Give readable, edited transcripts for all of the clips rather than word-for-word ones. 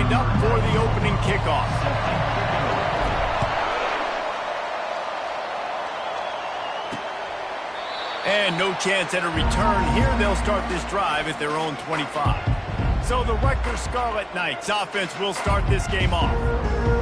lined up for the opening kickoff. And no chance at a return. Here they'll start this drive at their own 25. So the Rutgers Scarlet Knights offense will start this game off.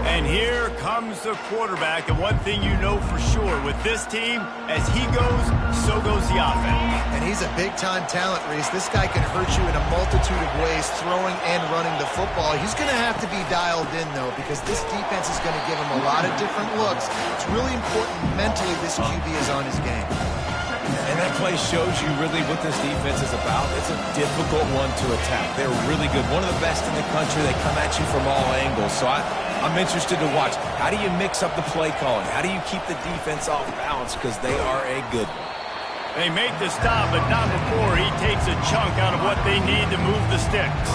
And here comes the quarterback. And one thing you know for sure with this team, as he goes, so goes the offense. And he's a big-time talent, Reese. This guy can hurt you in a multitude of ways, throwing and running the football. He's going to have to be dialed in, though, because this defense is going to give him a lot of different looks. It's really important mentally this QB is on his game. And that play shows you really what this defense is about. It's a difficult one to attack. They're really good. One of the best in the country. They come at you from all angles. So I'm interested to watch. How do you mix up the play calling? How do you keep the defense off balance? Because they are a good one. They make the stop, but not before he takes a chunk out of what they need to move the sticks.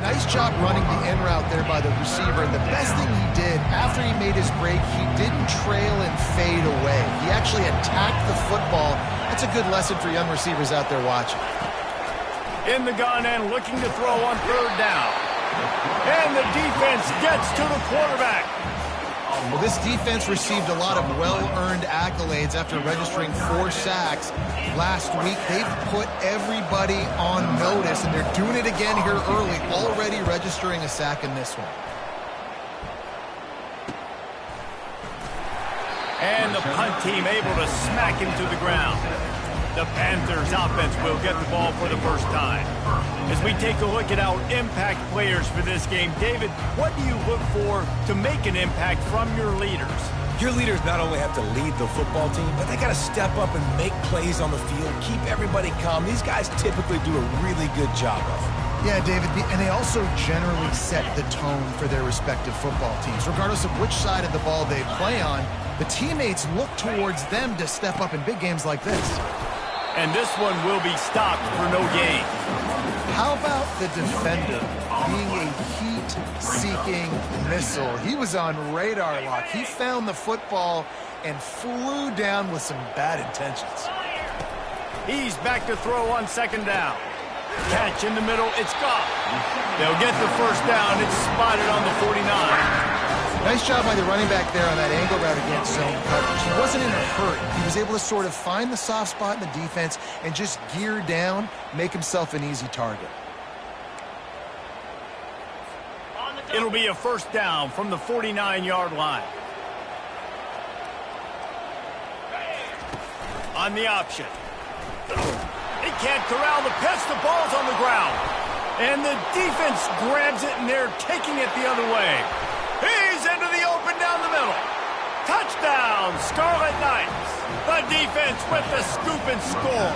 Nice job running the in route there by the receiver. And the best thing he did, after he made his break, he didn't trail and fade away. He actually attacked the football. That's a good lesson for young receivers out there watching. In the gun and looking to throw on third down. And the defense gets to the quarterback. Well, this defense received a lot of well-earned accolades after registering 4 sacks last week. They've put everybody on notice, and they're doing it again here early, already registering a sack in this one. And the punt team able to smack him to the ground. The Panthers offense will get the ball for the first time. As we take a look at our impact players for this game, David, what do you look for to make an impact from your leaders? Your leaders not only have to lead the football team, but they got to step up and make plays on the field, keep everybody calm. These guys typically do a really good job of it. Yeah, David, and they also generally set the tone for their respective football teams. Regardless of which side of the ball they play on, the teammates look towards them to step up in big games like this. And this one will be stopped for no gain. How about the defender being a heat-seeking missile? He was on radar lock. He found the football and flew down with some bad intentions. He's back to throw on second down. Catch in the middle, it's gone. They'll get the first down. It's spotted on the 49. Nice job by the running back there on that angle route against zone coverage. He wasn't in a hurry. He was able to sort of find the soft spot in the defense and just gear down, make himself an easy target. It'll be a first down from the 49-yard line. On the option. They can't corral the pitch. The ball's on the ground. And the defense grabs it, and they're taking it the other way. He's into the open down the middle. Touchdown, Scarlet Knights. The defense with the scoop and score.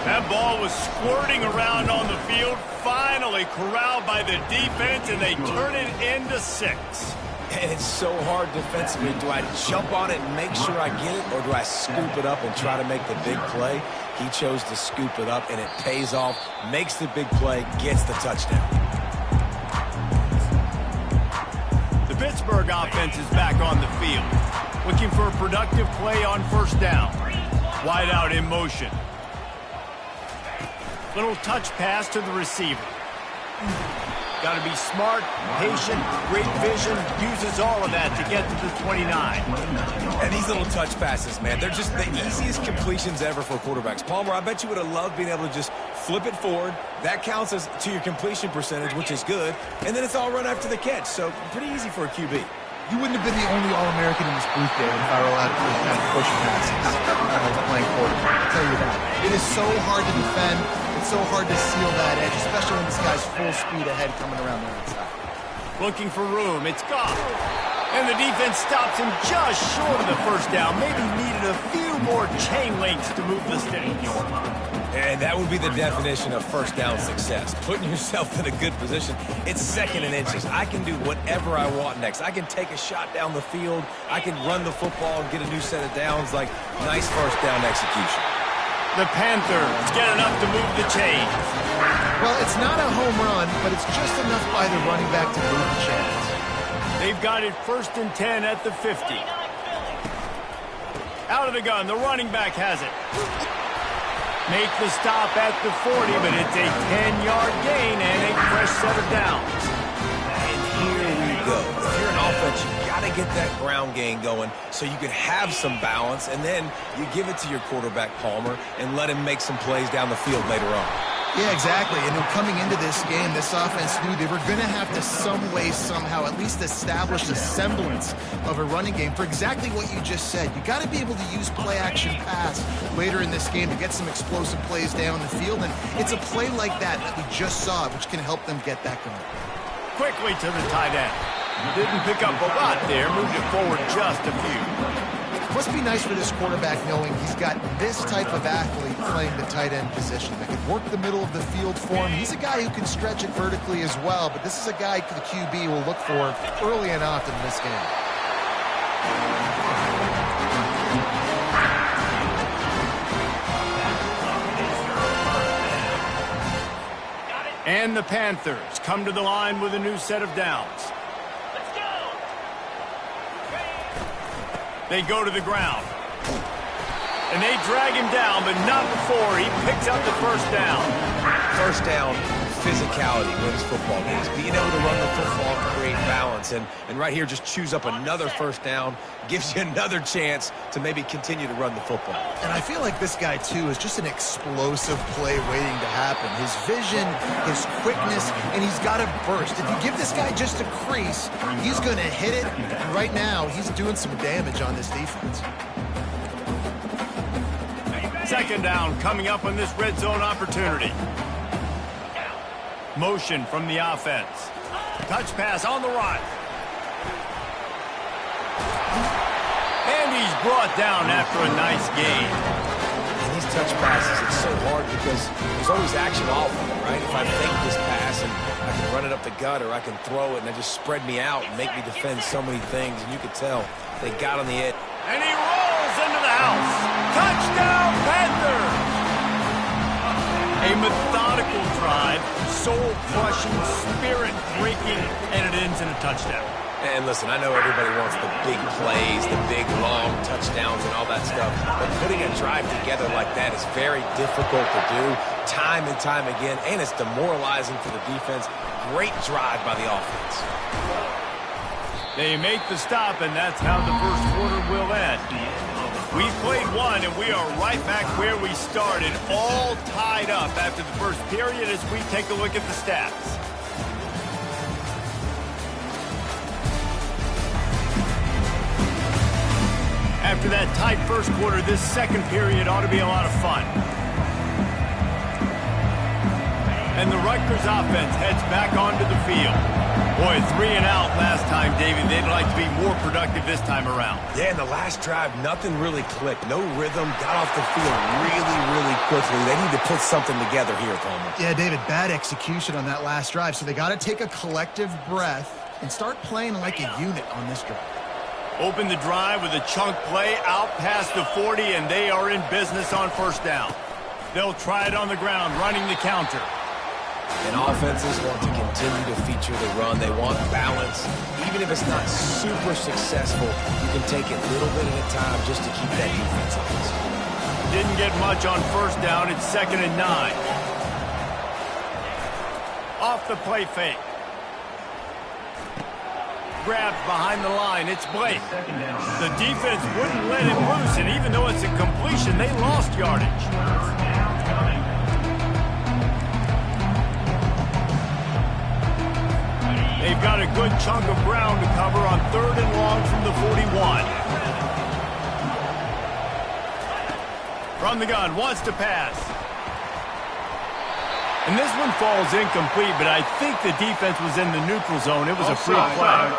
That ball was squirting around on the field, finally corralled by the defense, and they turn it into 6. And it's so hard defensively. Do I jump on it and make sure I get it, or do I scoop it up and try to make the big play? He chose to scoop it up, and it pays off, makes the big play, gets the touchdown. The Pittsburgh offense is back on the field, looking for a productive play on first down. Wide out in motion. Little touch pass to the receiver. Got to be smart, patient, great vision, uses all of that to get to the 29. And these little touch passes, man, they're just the easiest completions ever for quarterbacks. Palmer, I bet you would have loved being able to just flip it forward. That counts as to your completion percentage, which is good. And then it's all run after the catch, so pretty easy for a QB. You wouldn't have been the only All-American in this booth there if I were allowed to kind of push passes when I was playing quarterback. I'll tell you that. It is so hard to defend. It's so hard to seal that edge, especially when this guy's full speed ahead coming around the outside. Looking for room. It's gone. And the defense stops him just short of the first down. Maybe needed a few more chain links to move the sticks. And that would be the definition of first down success. Putting yourself in a good position. It's second and inches. I can do whatever I want next. I can take a shot down the field. I can run the football and get a new set of downs. Like, nice first down execution. The Panthers get enough to move the chains. Well, it's not a home run, but it's just enough by the running back to move the chains. They've got it 1st and 10 at the 50. Out of the gun, the running back has it. Make the stop at the 40, but it's a 10-yard gain and a fresh set of downs. And here we go. If you're an offense, you got to get that ground game going so you can have some balance, and then you give it to your quarterback, Palmer, and let him make some plays down the field later on. Yeah, exactly. And coming into this game, this offense knew they were going to have to some way, somehow, at least establish a semblance of a running game for exactly what you just said. You got to be able to use play-action pass later in this game to get some explosive plays down the field. And it's a play like that we just saw, which can help them get that going. Quickly to the tight end. Didn't pick up a lot there, moved it forward just a few. Must be nice for this quarterback knowing he's got this type of athlete playing the tight end position that can work the middle of the field for him. He's a guy who can stretch it vertically as well, but this is a guy the QB will look for early and often in this game. And the Panthers come to the line with a new set of downs. They go to the ground. And they drag him down, but not before he picks up the first down. First down, physicality wins football games. Being able to run the football, create balance. And right here, just choose up another first down, gives you another chance to maybe continue to run the football. And I feel like this guy, too, is just an explosive play waiting to happen. His vision, his quickness, and he's got a burst. If you give this guy just a crease, he's going to hit it. And right now, he's doing some damage on this defense. Second down coming up on this red zone opportunity. Motion from the offense. Touch pass on the run. And he's brought down after a nice gain. And these touch passes, it's so hard because there's always action off of it, right? If I fake this pass and I can run it up the gut or I can throw it and it just spread me out and make me defend so many things, and you could tell they got on the edge. And he rolls into the house. Touchdown, Panthers! A methodical drive, soul-crushing, spirit-breaking, and it ends in a touchdown. And listen, I know everybody wants the big plays, the big, long touchdowns and all that stuff, but putting a drive together like that is very difficult to do time and time again, and it's demoralizing for the defense. Great drive by the offense. They make the stop, and that's how the first quarter will end. We've played one, and we are right back where we started, all tied up after the first period as we take a look at the stats. After that tight first quarter, this second period ought to be a lot of fun. And the Rutgers offense heads back onto the field. Boy, 3 and out last time, David. They'd like to be more productive this time around. Yeah, in the last drive, nothing really clicked. No rhythm, got off the field really quickly. They need to put something together here, Palmer. Yeah, David, bad execution on that last drive, so they got to take a collective breath and start playing like a unit on this drive. Open the drive with a chunk play out past the 40, and they are in business on first down. They'll try it on the ground, running the counter. And offenses want to continue to feature the run. They want balance. Even if it's not super successful, you can take it little bit at a time just to keep that defense honest. Didn't get much on first down. It's 2nd and 9. Off the play fake. Grabbed behind the line. It's Blake. The defense wouldn't let him loose, and even though it's a completion, they lost yardage. They've got a good chunk of ground to cover on 3rd and long from the 41. From the gun, wants to pass. And this one falls incomplete, but I think the defense was in the neutral zone. It was a free play.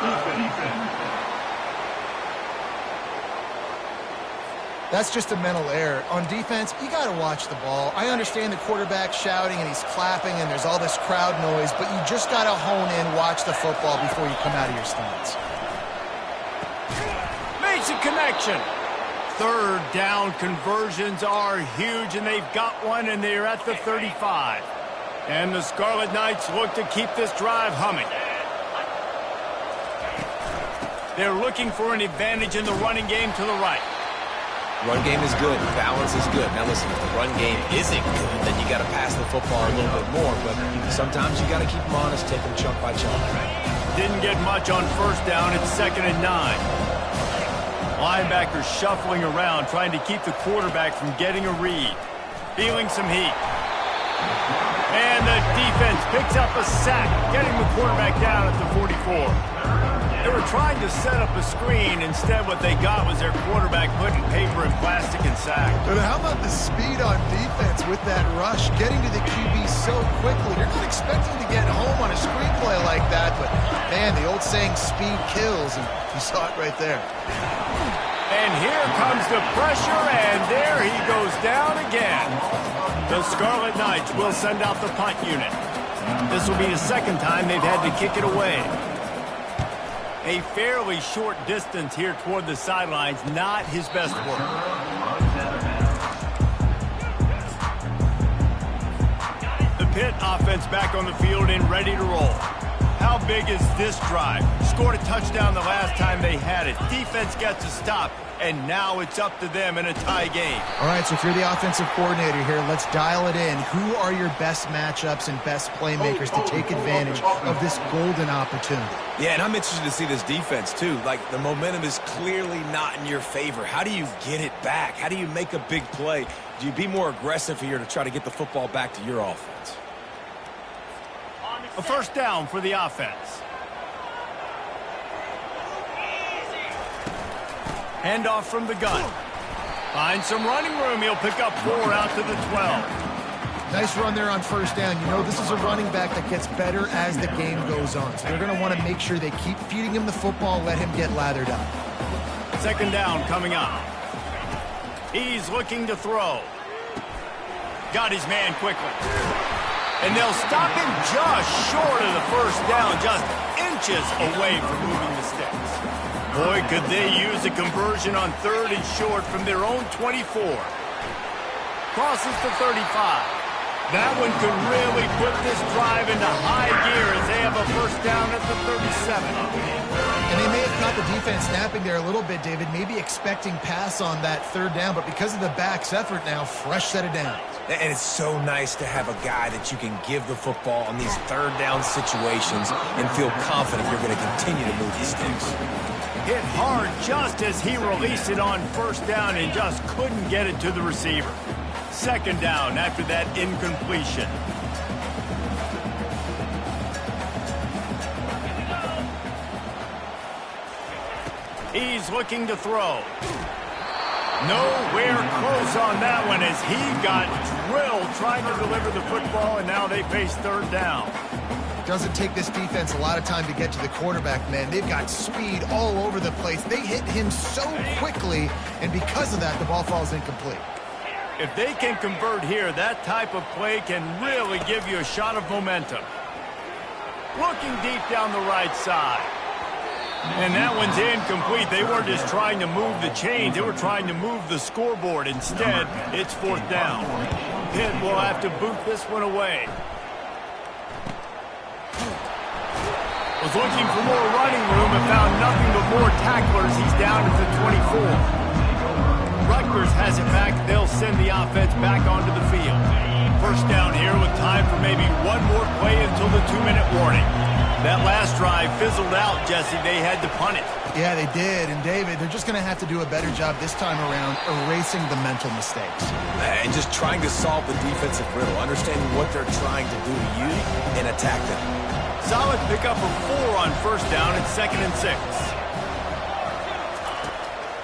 That's just a mental error. On defense, you got to watch the ball. I understand the quarterback shouting and he's clapping and there's all this crowd noise, but you just got to hone in, watch the football before you come out of your stance. Makes a connection. Third down conversions are huge, and they've got one, and they're at the 35. And the Scarlet Knights look to keep this drive humming. They're looking for an advantage in the running game to the right. Run game is good. Balance is good. Now listen, if the run game isn't good, then you got to pass the football a little bit more. But sometimes you got to keep them honest, take them chunk by chunk. Didn't get much on first down. It's 2nd and 9. Linebackers shuffling around, trying to keep the quarterback from getting a read. Feeling some heat. And the defense picks up a sack, getting the quarterback down at the 44. They were trying to set up a screen. Instead, what they got was their quarterback putting paper and plastic and sack. But how about the speed on defense with that rush, getting to the QB so quickly? You're not expecting to get home on a screenplay like that, but, man, the old saying, speed kills, and you saw it right there. And here comes the pressure, and there he goes down again. The Scarlet Knights will send out the punt unit. This will be the second time they've had to kick it away. A fairly short distance here toward the sidelines, not his best work. The Pitt offense back on the field and ready to roll. How big is this drive? Scored a touchdown the last time they had it. Defense gets a stop, and now it's up to them in a tie game. All right, so if you're the offensive coordinator here, let's dial it in. Who are your best matchups and best playmakers to take advantage of this golden opportunity? Yeah, and I'm interested to see this defense, too. Like, the momentum is clearly not in your favor. How do you get it back? How do you make a big play? Do you be more aggressive here to try to get the football back to your offense? A first down for the offense. Handoff from the gun. Finds some running room. He'll pick up 4 out to the 12. Nice run there on first down. You know, this is a running back that gets better as the game goes on. So they're going to want to make sure they keep feeding him the football, let him get lathered up. 2nd down coming up. He's looking to throw. Got his man quickly. And they'll stop him just short of the first down, just inches away from moving the sticks. Boy, could they use a conversion on 3rd and short from their own 24. Crosses to 35. That one could really put this drive into high gear as they have a first down at the 37. And they may have caught the defense snapping there a little bit, David, maybe expecting pass on that 3rd down, but because of the back's effort now, fresh set of downs. And it's so nice to have a guy that you can give the football on these 3rd down situations and feel confident you're going to continue to move the sticks. Hit hard just as he released it on first down and just couldn't get it to the receiver. 2nd down after that incompletion. He's looking to throw. Nowhere close on that one as he got drilled trying to deliver the football, and now they face 3rd down. Doesn't take this defense a lot of time to get to the quarterback, man. They've got speed all over the place. They hit him so quickly, and because of that, the ball falls incomplete. If they can convert here, that type of play can really give you a shot of momentum. Looking deep down the right side. And that one's incomplete. They weren't just trying to move the chains. They were trying to move the scoreboard. Instead, it's 4th down. Pitt will have to boot this one away. Was looking for more running room and found nothing but more tacklers. He's down at the 24. Rutgers has it back. They'll send the offense back onto the field. First down here with time for maybe one more play until the 2-minute warning. That last drive fizzled out, Jesse. They had to punt it. Yeah, they did. And, David, they're just going to have to do a better job this time around erasing the mental mistakes. And just trying to solve the defensive riddle, understanding what they're trying to do to you and attack them. Solid pickup of 4 on first down at 2nd and 6.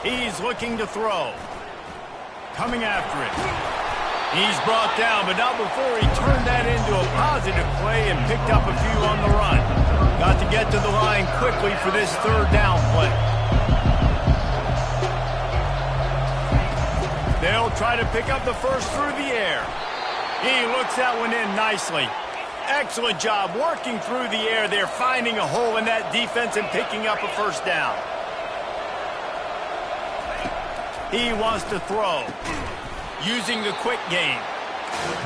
He's looking to throw. Coming after it. He's brought down, but not before he turned that into a positive play and picked up a few on the run. Got to get to the line quickly for this 3rd down play. They'll try to pick up the first through the air. He looks that one in nicely. Excellent job working through the air there, finding a hole in that defense and picking up a first down. He wants to throw. Using the quick game.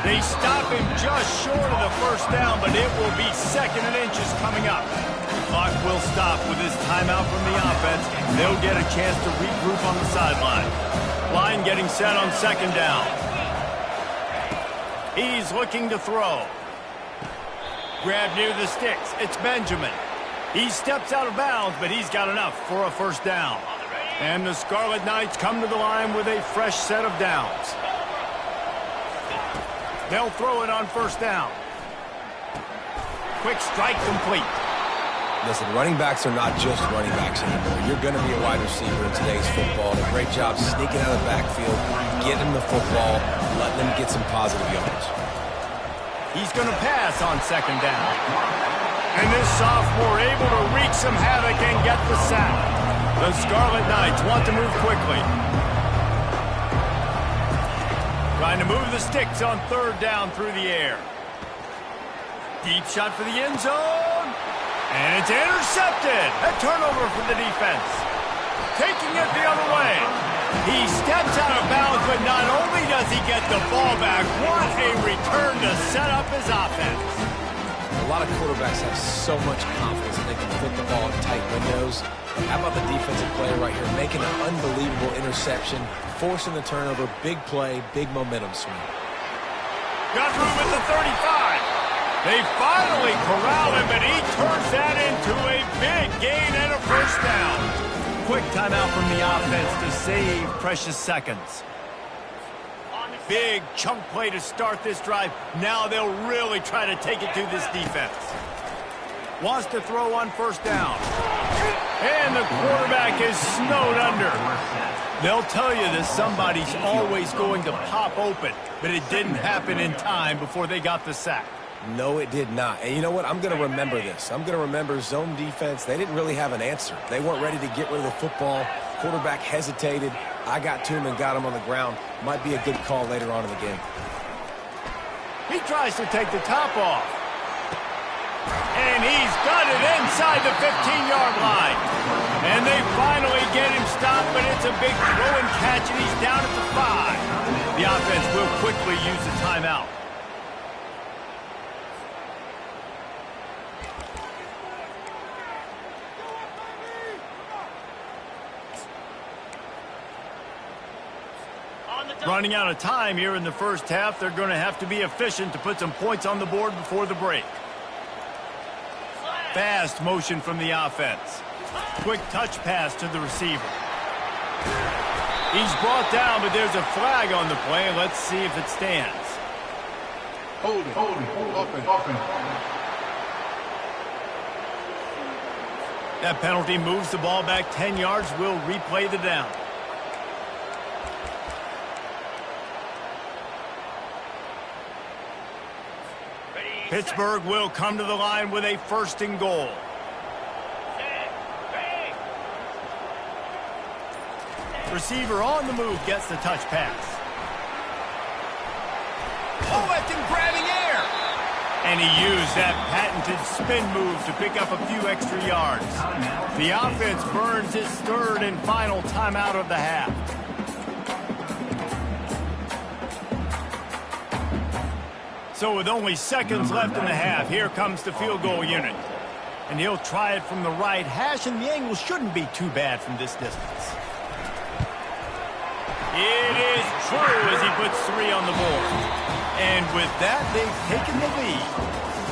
They stop him just short of the first down, but it will be 2nd and inches coming up. The clock will stop with this timeout from the offense. They'll get a chance to regroup on the sideline. Line getting set on 2nd down. He's looking to throw. Grab near the sticks. It's Benjamin. He steps out of bounds, but he's got enough for a first down. And the Scarlet Knights come to the line with a fresh set of downs. They'll throw it on 1st down. Quick strike complete. Listen, running backs are not just running backs anymore. You're going to be a wide receiver in today's football. And a great job sneaking out of the backfield, getting them the football, letting them get some positive yards. He's going to pass on 2nd down. And this sophomore able to wreak some havoc and get the sack. The Scarlet Knights want to move quickly. Trying to move the sticks on 3rd down through the air. Deep shot for the end zone. And it's intercepted. A turnover for the defense. Taking it the other way. He steps out of bounds, but not only does he get the ball back, what a return to set up his offense. A lot of quarterbacks have so much confidence that they can put the ball in tight windows. How about the defensive player right here making an unbelievable interception, forcing the turnover, big play, big momentum swing. Got room at the 35. They finally corral him, but he turns that into a big gain and a first down. Quick timeout from the offense to save precious seconds. Big chunk play to start this drive. Now they'll really try to take it to this defense. Wants to throw on 1st down. And the quarterback is snowed under. They'll tell you that somebody's always going to pop open, but it didn't happen in time before they got the sack. No, it did not. And you know what? I'm going to remember this. I'm going to remember zone defense. They didn't really have an answer. They weren't ready to get rid of the football. Quarterback hesitated. I got to him and got him on the ground. Might be a good call later on in the game. He tries to take the top off. And he's got it inside the 15-yard line. And they finally get him stopped, but it's a big throw and catch, and he's down at the 5. The offense will quickly use the timeout. Running out of time here in the first half. They're going to have to be efficient to put some points on the board before the break. Fast motion from the offense. Quick touch pass to the receiver. He's brought down, but there's a flag on the play. Let's see if it stands. Hold it. Open. That penalty moves the ball back 10 yards. We'll replay the down. Pittsburgh will come to the line with a 1st and goal. Receiver on the move gets the touch pass. Oh, that's in grabbing air. And he used that patented spin move to pick up a few extra yards. The offense burns its 3rd and final timeout of the half. So with only seconds left in the half, here comes the field goal unit. And he'll try it from the right hash, and the angle shouldn't be too bad from this distance. It is true as he puts 3 on the board. And with that, they've taken the lead.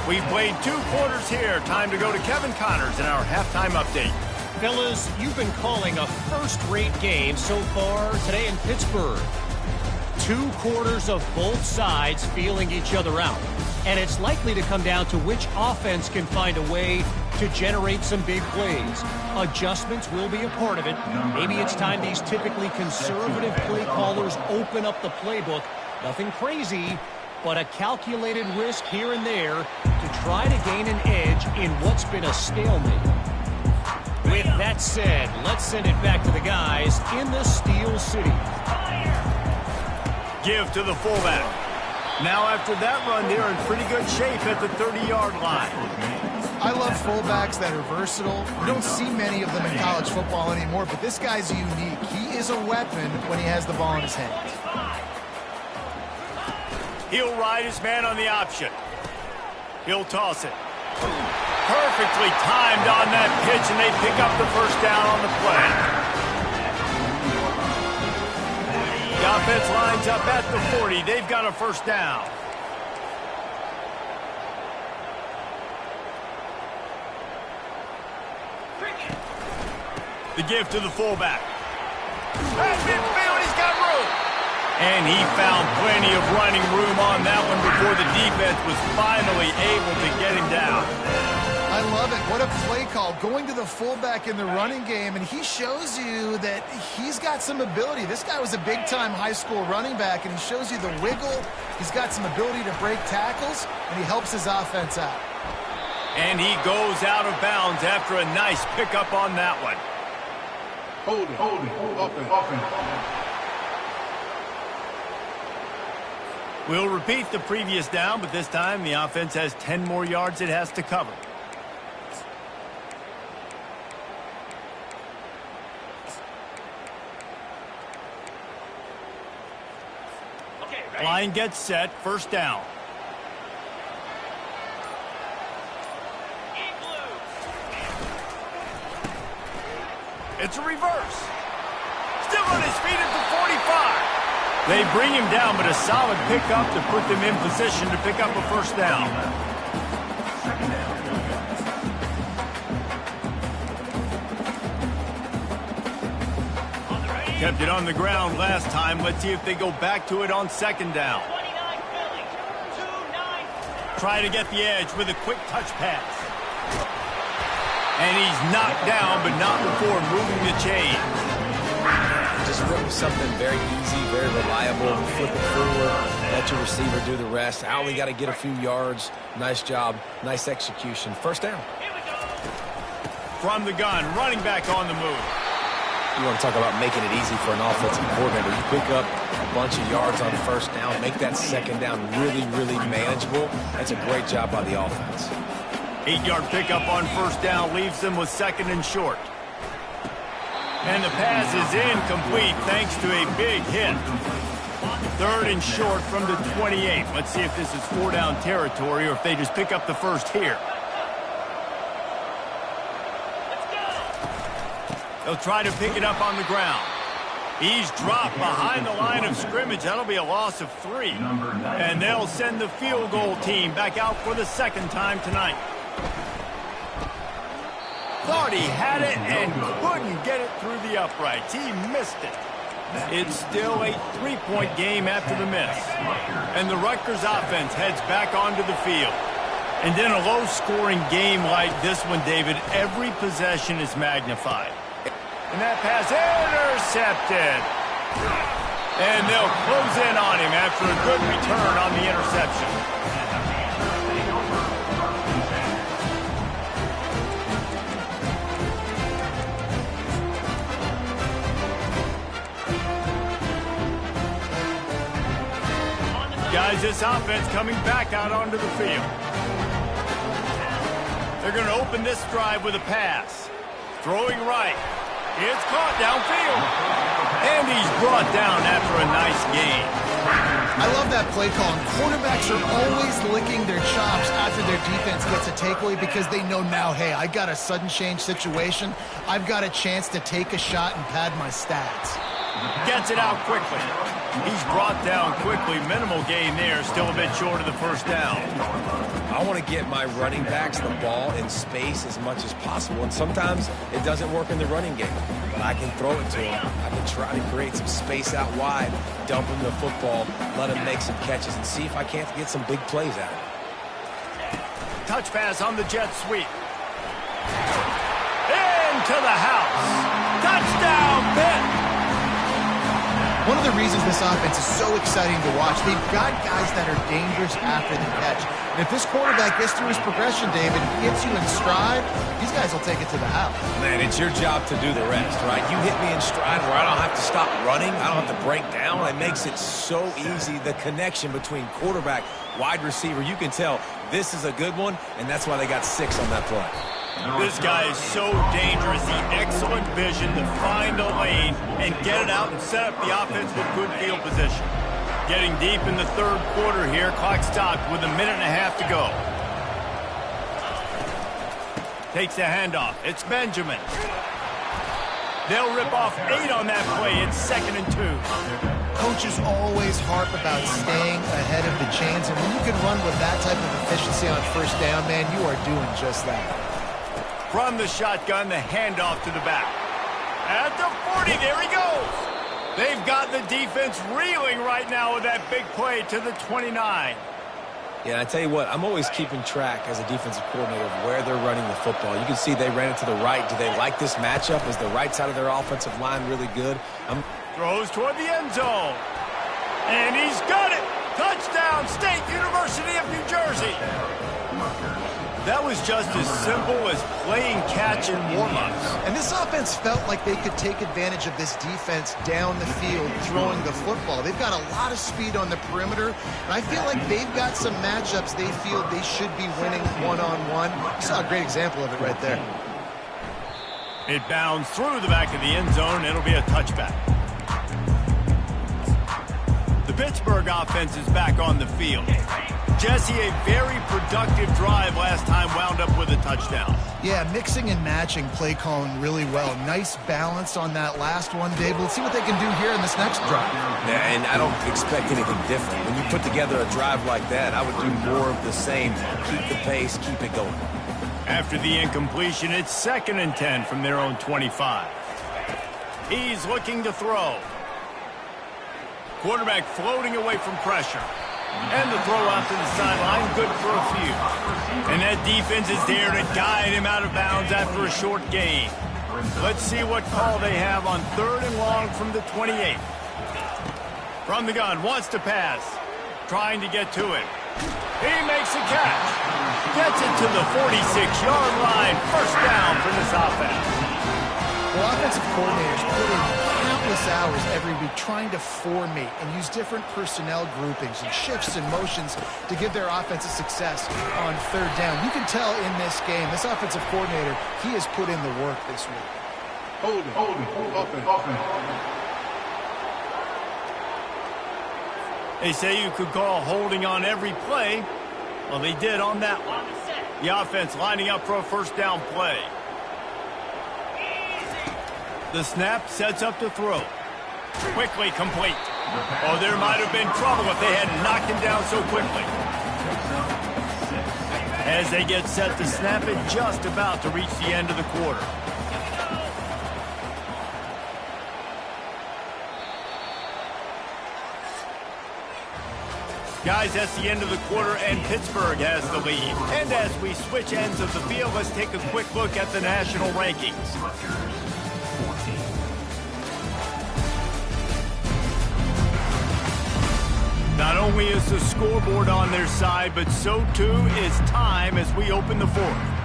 We've played 2 quarters here. Time to go to Kevin Connors in our halftime update. Fellas, you've been calling a first-rate game so far today in Pittsburgh. 2 quarters of both sides feeling each other out. And it's likely to come down to which offense can find a way to generate some big plays. Adjustments will be a part of it. Maybe it's time these typically conservative play callers open up the playbook. Nothing crazy, but a calculated risk here and there to try to gain an edge in what's been a stalemate. With that said, let's send it back to the guys in the Steel City. Give to the fullback. Now after that run, they're in pretty good shape at the 30-yard line. I love fullbacks that are versatile. You don't see many of them in college football anymore, but this guy's unique. He is a weapon when he has the ball in his hands. He'll ride his man on the option. He'll toss it. Perfectly timed on that pitch, and they pick up the first down on the play. The offense lines up at the 40. They've got a first down. The give to the fullback. At midfield, he's got room. And he found plenty of running room on that one before the defense was finally able to get him down. I love it. What a play call. Going to the fullback in the running game, and he shows you that he's got some ability. This guy was a big-time high school running back, and he shows you the wiggle. He's got some ability to break tackles, and he helps his offense out. And he goes out of bounds after a nice pickup on that one. Hold it. Offense. We'll repeat the previous down, but this time the offense has 10 more yards it has to cover. Line gets set, first down. It's a reverse. Still on his feet at the 45. They bring him down, but a solid pickup to put them in position to pick up a first down. Kept it on the ground last time. Let's see if they go back to it on second down. Try to get the edge with a quick touch pass. And he's knocked down, but not before moving the chain. Just went with something very easy, very reliable. Flip it forward, let your receiver do the rest. I only got to get a few yards. Nice job, nice execution. First down. From the gun, running back on the move. You want to talk about making it easy for an offensive coordinator. You pick up a bunch of yards on first down, make that second down really, really manageable. That's a great job by the offense. 8-yard pickup on first down leaves them with second and short. And the pass is incomplete thanks to a big hit. Third and short from the 28. Let's see if this is 4-down territory or if they just pick up the first here. They'll try to pick it up on the ground. He's dropped behind the line of scrimmage. That'll be a loss of 3. And they'll send the field goal team back out for the second time tonight. Thought he had it and couldn't get it through the uprights. He missed it. It's still a 3-point game after the miss. And the Rutgers offense heads back onto the field. And in a low-scoring game like this one, David, every possession is magnified. And that pass intercepted. And they'll close in on him after a good return on the interception. Guys, this offense coming back out onto the field. They're going to open this drive with a pass. Throwing right. It's caught downfield. And he's brought down after a nice gain. I love that play call. And quarterbacks are always licking their chops after their defense gets a takeaway because they know now, hey, I got a sudden change situation. I've got a chance to take a shot and pad my stats. Gets it out quickly. He's brought down quickly. Minimal gain there. Still a bit short of the first down. I want to get my running backs the ball in space as much as possible. And sometimes it doesn't work in the running game. But I can throw it to him. I can try to create some space out wide, dump him the football, let him make some catches, and see if I can't get some big plays out of him. Touch pass on the jet sweep. Into the house. Touchdown, Pitt. One of the reasons this offense is so exciting to watch, they've got guys that are dangerous after the catch. And if this quarterback gets through his progression, David, gets you in stride, these guys will take it to the house. Man, it's your job to do the rest, right? You hit me in stride where I don't have to stop running. I don't have to break down. It makes it so easy, the connection between quarterback wide receiver. You can tell this is a good one, and that's why they got 6 on that play. This guy is so dangerous. The excellent vision to find a lane and get it out and set up the offense with good field position. Getting deep in the third quarter here. Clock stopped with 1.5 minutes to go. Takes the handoff. It's Benjamin. They'll rip off 8 on that play. It's 2nd and 2. Coaches always harp about staying ahead of the chains, and when you can run with that type of efficiency on first down, man, you are doing just that. From the shotgun, the handoff to the back. At the 40, there he goes. They've got the defense reeling right now with that big play to the 29. Yeah, I tell you what, I'm always keeping track as a defensive coordinator of where they're running the football. You can see they ran it to the right. Do they like this matchup? Is the right side of their offensive line really good? Throws toward the end zone. And he's got it. Touchdown, State University of New Jersey. That was just as simple as playing catch in warm-ups. And this offense felt like they could take advantage of this defense down the field, throwing the football. They've got a lot of speed on the perimeter, and I feel like they've got some matchups they feel they should be winning one-on-one. You saw a great example of it right there. It bounds through the back of the end zone. It'll be a touchback. The Pittsburgh offense is back on the field. Jesse, a very productive drive last time, wound up with a touchdown. Yeah, mixing and matching play calling really well. Nice balance on that last one, Dave. Let's see what they can do here in this next drive. Yeah, and I don't expect anything different. When you put together a drive like that, I would do more of the same. Keep the pace, keep it going. After the incompletion, it's 2nd and 10 from their own 25. He's looking to throw. Quarterback floating away from pressure. And the throw out to the sideline, good for a few. And that defense is there to guide him out of bounds after a short gain. Let's see what call they have on 3rd and long from the 28. From the gun, wants to pass. Trying to get to it. He makes a catch. Gets it to the 46-yard line. First down for this offense. Well, offensive coordinators put in countless hours every week trying to formate and use different personnel groupings and shifts and motions to give their offense a success on 3rd down. You can tell in this game, this offensive coordinator, he has put in the work this week. Offense. They say you could call holding on every play. Well, they did on that one. The offense lining up for a first down play. The snap sets up to throw. Quickly complete. Oh, there might have been trouble if they hadn't knocked him down so quickly. As they get set to snap it, just about to reach the end of the quarter. Guys, that's the end of the quarter, and Pittsburgh has the lead. And as we switch ends of the field, let's take a quick look at the national rankings. Not only is the scoreboard on their side, but so too is time as we open the 4th.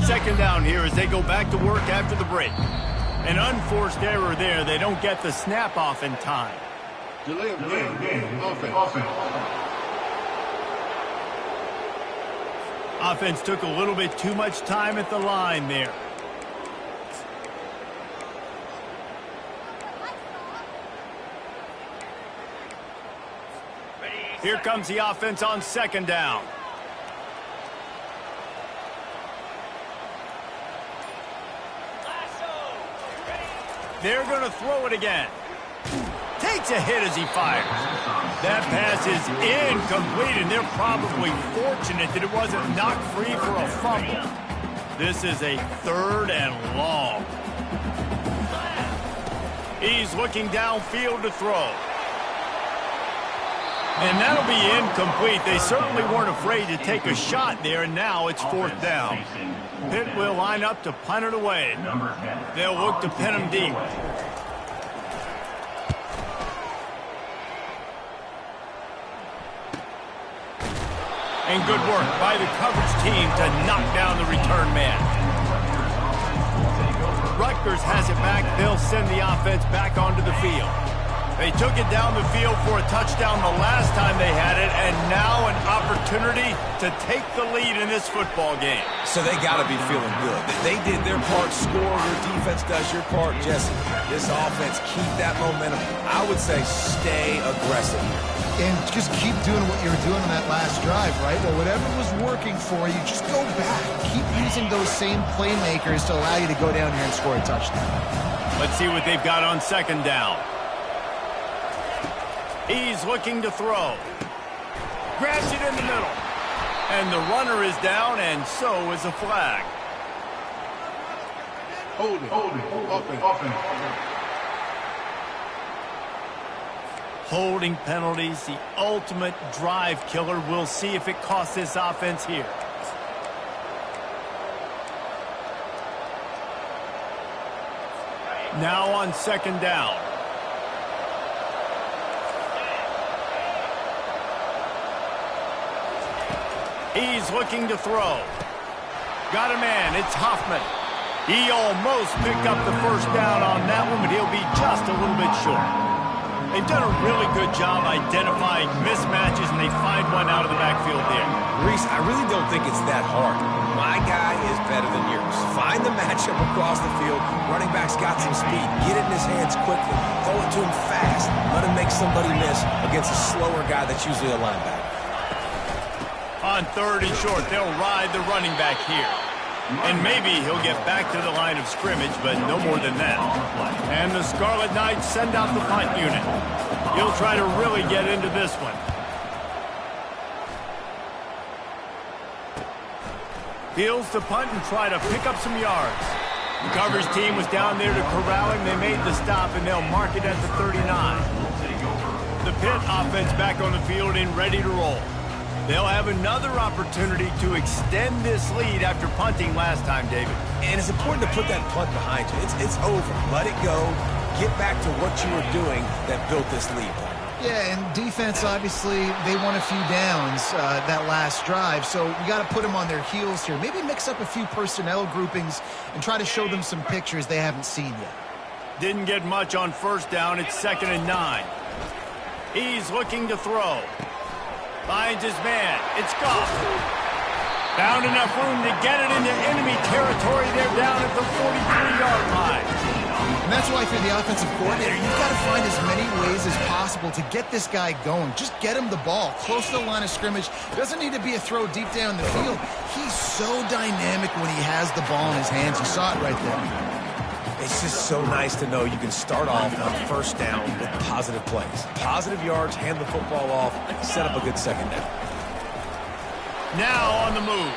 Second down here as they go back to work after the break. An unforced error there. They don't get the snap off in time. Delay of game. Offense. Offense took a little bit too much time at the line there. Here comes the offense on 2nd down. They're going to throw it again. Takes a hit as he fires. That pass is incomplete, and they're probably fortunate that it wasn't knocked free for a fumble. This is a 3rd and long. He's looking downfield to throw. And that'll be incomplete. They certainly weren't afraid to take a shot there, and now it's 4th down. Pitt will line up to punt it away. They'll look to pin him deep. And good work by the coverage team to knock down the return man. Rutgers has it back. They'll send the offense back onto the field. They took it down the field for a touchdown the last time they had it, and now an opportunity to take the lead in this football game. So they got to be feeling good. They did their part, score. Your defense does your part, Jesse. This offense, keep that momentum. I would say stay aggressive here. And just keep doing what you were doing on that last drive, right? Well, whatever was working for you, just go back. Keep using those same playmakers to allow you to go down here and score a touchdown. Let's see what they've got on second down. He's looking to throw. Grabs it in the middle. And the runner is down, and so is a flag. Holding. Offense. Holding penalties, the ultimate drive killer. We'll see if it costs this offense here. Now on second down. He's looking to throw. Got a man. It's Hoffman. He almost picked up the first down on that one, but he'll be just a little bit short. They've done a really good job identifying mismatches, and they find one out of the backfield there. Reese, I really don't think it's that hard. My guy is better than yours. Find the matchup across the field. Running back's got some speed. Get it in his hands quickly. Throw it to him fast. Let him make somebody miss against a slower guy that's usually a linebacker. On third and short, they'll ride the running back here. And maybe he'll get back to the line of scrimmage, but no more than that. And the Scarlet Knights send out the punt unit. He'll try to really get into this one. Fields to punt and try to pick up some yards. The coverage team was down there to corral him. They made the stop, and they'll mark it at the 39. The Pitt offense back on the field and ready to roll. They'll have another opportunity to extend this lead after punting last time, David. And it's important to put that punt behind you. It's over. Let it go. Get back to what you were doing that built this lead. Yeah, and defense, obviously, they won a few downs that last drive, so you got to put them on their heels here. Maybe mix up a few personnel groupings and try to show them some pictures they haven't seen yet. Didn't get much on first down. It's 2nd and 9. He's looking to throw. Finds his man. It's Goff. Found enough room to get it into enemy territory. They're down at the 43-yard line. And that's why, for the offensive coordinator, you've got to find as many ways as possible to get this guy going. Just get him the ball close to the line of scrimmage. Doesn't need to be a throw deep down the field. He's so dynamic when he has the ball in his hands. You saw it right there. It's just so nice to know you can start off on first down with positive plays. Positive yards, hand the football off, set up a good second down. Now on the move.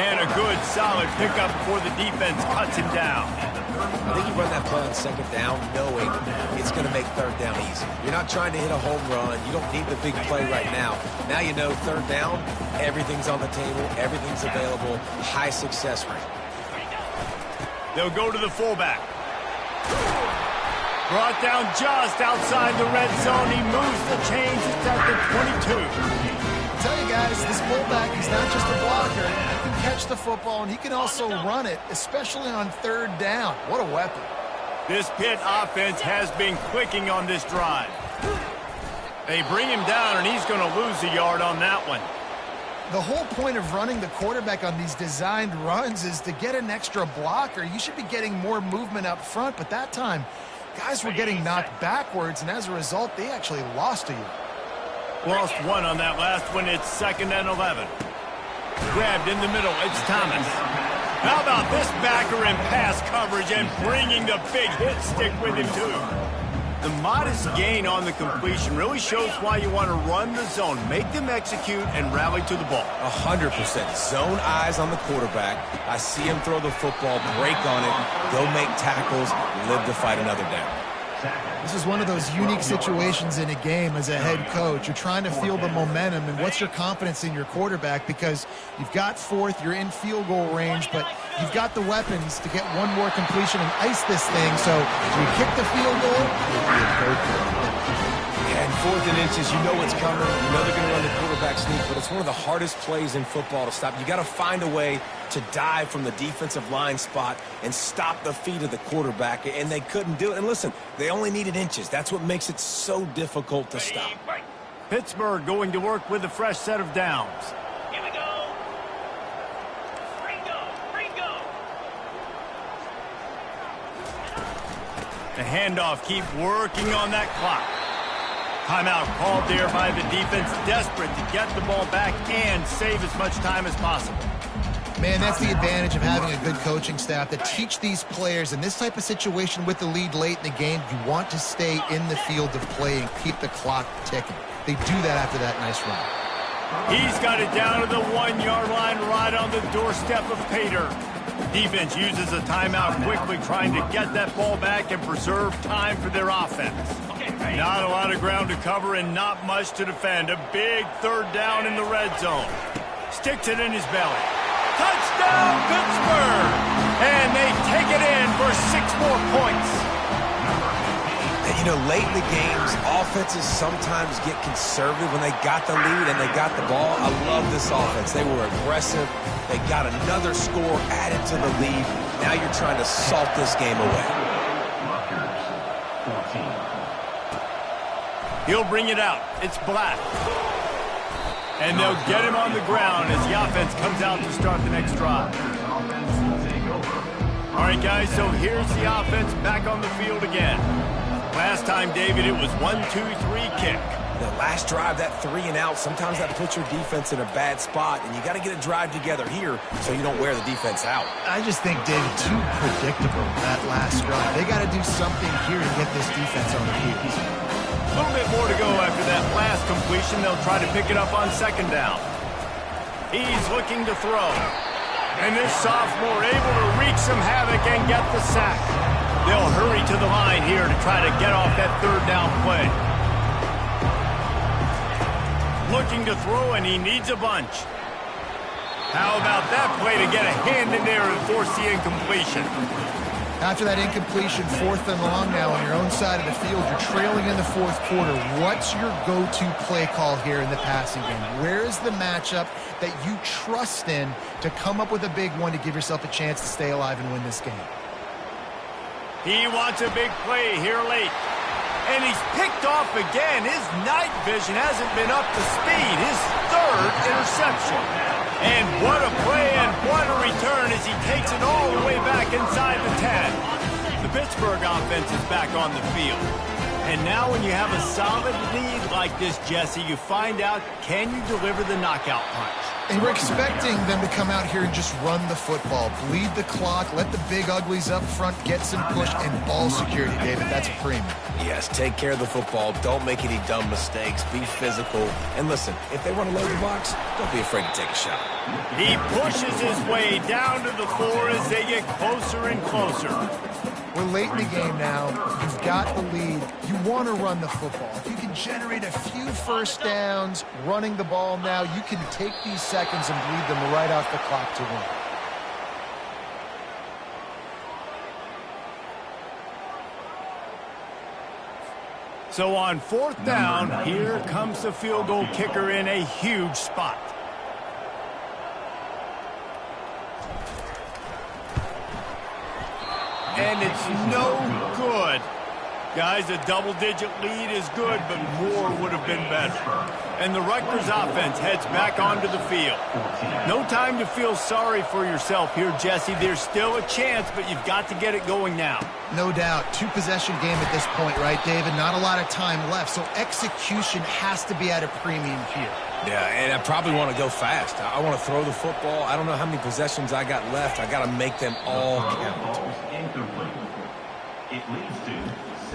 And a good, solid pickup before the defense cuts him down. I think you run that play on second down knowing it's going to make third down easy. You're not trying to hit a home run. You don't need the big play right now. Now you know third down, everything's on the table, everything's available, high success rate. They'll go to the fullback. Brought down just outside the red zone. He moves the chains. It's at the 22. I tell you guys, this fullback, he's not just a blocker. He can catch the football, and he can also run it, especially on third down. What a weapon. This Pitt offense has been clicking on this drive. They bring him down, and he's going to lose a yard on that one. The whole point of running the quarterback on these designed runs is to get an extra blocker. You should be getting more movement up front, but that time, guys were getting knocked backwards, and as a result, they actually lost a yard. Lost one on that last one. It's 2nd and 11. Grabbed in the middle. It's Thomas. How about this backer in pass coverage and bringing the big hit stick with him, too? The modest gain on the completion really shows why you want to run the zone. Make them execute and rally to the ball. 100%. Zone eyes on the quarterback. I see him throw the football, break on it, go make tackles, live to fight another down. This is one of those unique situations in a game as a head coach. You're trying to feel the momentum, and what's your confidence in your quarterback? Because you've got fourth, you're in field goal range, but you've got the weapons to get one more completion and ice this thing. So do you kick the field goal? And 4th and inches, you know what's coming. You know they're going to run the quarterback sneak, but it's one of the hardest plays in football to stop. You got to find a way to dive from the defensive line spot and stop the feet of the quarterback, and they couldn't do it. And listen, they only needed inches. That's what makes it so difficult to stop. Pittsburgh going to work with a fresh set of downs. Here we go. Ringo. The handoff, keep working on that clock. Timeout called there by the defense, desperate to get the ball back and save as much time as possible. Man, that's the advantage of having a good coaching staff to teach these players in this type of situation with the lead late in the game. You want to stay in the field of play and keep the clock ticking. They do that after that nice run. He's got it down to the 1-yard line right on the doorstep of Pater. Defense uses a timeout quickly, trying to get that ball back and preserve time for their offense. Not a lot of ground to cover and not much to defend. A big 3rd down in the red zone. Sticks it in his belly. Touchdown, Pittsburgh! And they take it in for 6 more points. You know, late in the games, offenses sometimes get conservative when they got the lead and they got the ball. I love this offense. They were aggressive. They got another score added to the lead. Now you're trying to salt this game away. He'll bring it out. It's Black. And they'll get him on the ground as the offense comes out to start the next drive. All right, guys, so here's the offense back on the field again. Last time, David, it was 1-2-3 kick. The last drive, that 3 and out, sometimes that puts your defense in a bad spot, and you got to get a drive together here so you don't wear the defense out. I just think, David, too predictable, that last drive. They got to do something here to get this defense on their heels. A little bit more to go after that last completion. They'll try to pick it up on 2nd down. He's looking to throw. And this sophomore able to wreak some havoc and get the sack. They'll hurry to the line here to try to get off that 3rd down play. Looking to throw, and he needs a bunch. How about that play to get a hand in there and force the incompletion? After that incompletion, 4th and long now on your own side of the field, you're trailing in the 4th quarter. What's your go-to play call here in the passing game? Where is the matchup that you trust in to come up with a big one to give yourself a chance to stay alive and win this game? He wants a big play here late. And he's picked off again. His night vision hasn't been up to speed. His 3rd interception. And what a play and what a return as he takes it all the way back inside the 10. The Pittsburgh offense is back on the field. And now when you have a solid lead like this, Jesse, you find out, can you deliver the knockout punch? And we're expecting them to come out here and just run the football, bleed the clock, let the big uglies up front get some push, and ball security, David. That's a premium. Yes, take care of the football. Don't make any dumb mistakes. Be physical. And listen, if they want to load the box, don't be afraid to take a shot. He pushes his way down to the 4 as they get closer and closer. We're late in the game now. You've got the lead. You want to run the football. If you can generate a few 1st downs running the ball now, you can take these seconds and bleed them right off the clock to win. So on 4th down, here comes the field goal kicker in a huge spot. And it's no good. Guys, a double-digit lead is good, but more would have been better. And the Rutgers offense heads back onto the field. No time to feel sorry for yourself here, Jesse. There's still a chance, but you've got to get it going now. No doubt. 2-possession game at this point, right, David? Not a lot of time left, so execution has to be at a premium here. Yeah, and I probably want to go fast. I want to throw the football. I don't know how many possessions I got left. I got to make them all count. It leads to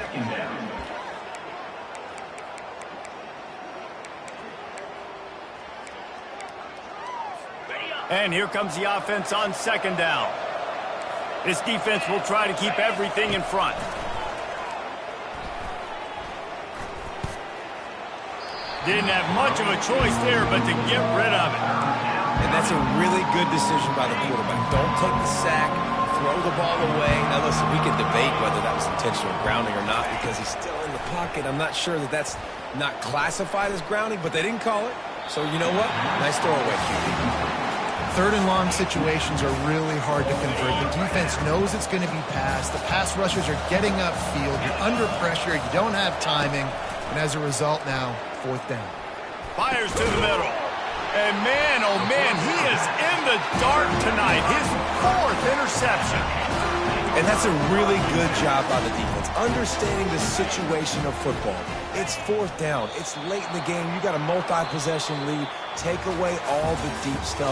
2nd down. And here comes the offense on 2nd down. This defense will try to keep everything in front. Didn't have much of a choice there, but to get rid of it. And that's a really good decision by the quarterback. Don't take the sack. throw the ball away. Now, listen, we can debate whether that was intentional grounding or not because he's still in the pocket. I'm not sure that that's not classified as grounding, but they didn't call it. So, you know what? Nice throwaway, QB. Third and long situations are really hard to convert. The defense knows it's going to be passed. The pass rushers are getting upfield. You're under pressure. You don't have timing. And as a result now, fourth down. Fires to the middle. And man, oh man, he is in the dark tonight. His fourth interception. And that's a really good job by the defense, understanding the situation of football. It's fourth down. It's late in the game. You got a multi-possession lead. Take away all the deep stuff.